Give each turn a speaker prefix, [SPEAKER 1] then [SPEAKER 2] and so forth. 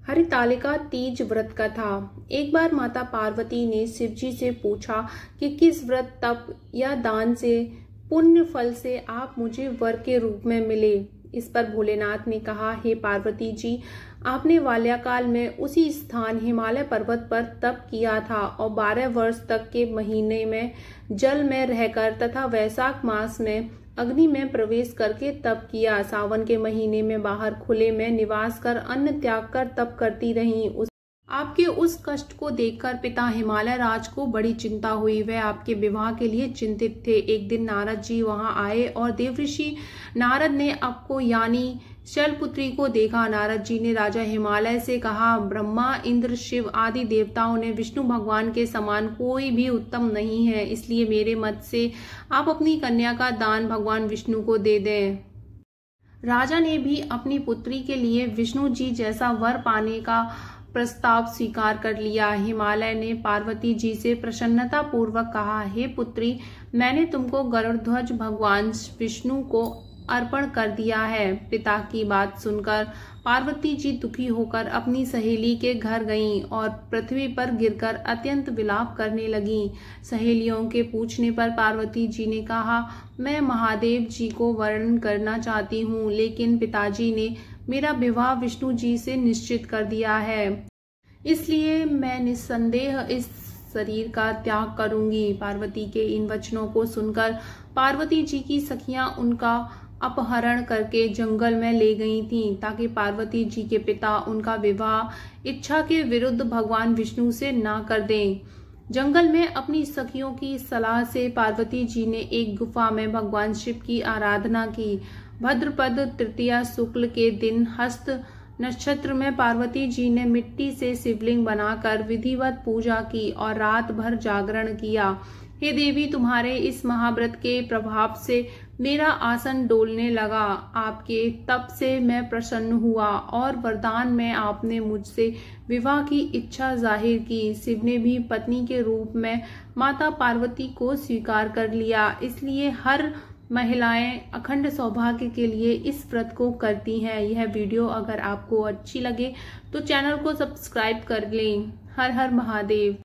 [SPEAKER 1] हरितालिका तीज व्रत का था। एक बार माता पार्वती ने शिवजी से पूछा कि किस व्रत तप या दान से पुण्य फल से आप मुझे वर के रूप में मिले। इस पर भोलेनाथ ने कहा, हे पार्वती जी, आपने बाल्यकाल में उसी स्थान हिमालय पर्वत पर तप किया था और 12 वर्ष तक के महीने में जल में रहकर तथा वैशाख मास में अग्नि में प्रवेश करके तप किया। सावन के महीने में बाहर खुले में निवास कर अन्न त्याग कर तप करती रहीं। आपके उस कष्ट को देखकर पिता हिमालय राज को बड़ी चिंता हुई। वह आपके विवाह के लिए चिंतित थे। एक दिन नारद जी वहां आए और देवऋषि नारद ने आपको यानी शैलपुत्री को देखा। नारद जी ने राजा हिमालय से कहा, ब्रह्मा, इंद्र, शिव आदि देवताओं ने विष्णु भगवान के समान कोई भी उत्तम नहीं है, इसलिए मेरे मत से आप अपनी कन्या का दान भगवान विष्णु को दे दें। राजा ने भी अपनी पुत्री के लिए विष्णु जी जैसा वर पाने का प्रस्ताव स्वीकार कर लिया। हिमालय ने पार्वती जी से प्रसन्नता पूर्वक कहा, हे पुत्री, मैंने तुमको गरुड़ध्वज भगवान विष्णु को अर्पण कर दिया है। पिता की बात सुनकर पार्वती जी दुखी होकर अपनी सहेली के घर गईं और पृथ्वी पर गिरकर अत्यंत विलाप करने लगीं। सहेलियों के पूछने पर पार्वती जी ने कहा, मैं महादेव जी को वर्ण करना चाहती हूँ, लेकिन पिताजी ने मेरा विवाह विष्णु जी से निश्चित कर दिया है, इसलिए मैं निस्संदेह इस शरीर का त्याग करूंगी। पार्वती के इन वचनों को सुनकर पार्वती जी की सखियां उनका अपहरण करके जंगल में ले गई थीं, ताकि पार्वती जी के पिता उनका विवाह इच्छा के विरुद्ध भगवान विष्णु से ना कर दें। जंगल में अपनी सखियों की सलाह से पार्वती जी ने एक गुफा में भगवान शिव की आराधना की। भद्रपद तृतीया शुक्ल के दिन हस्त नक्षत्र में पार्वती जी ने मिट्टी से शिवलिंग बनाकर विधिवत पूजा की और रात भर जागरण किया। हे देवी, तुम्हारे इस महाव्रत के प्रभाव से मेरा आसन डोलने लगा। आपके तप से मैं प्रसन्न हुआ और वरदान में आपने मुझसे विवाह की इच्छा जाहिर की। शिव ने भी पत्नी के रूप में माता पार्वती को स्वीकार कर लिया, इसलिए हर महिलाएं अखंड सौभाग्य के लिए इस व्रत को करती हैं। यह वीडियो अगर आपको अच्छी लगे तो चैनल को सब्सक्राइब कर लें। हर हर महादेव।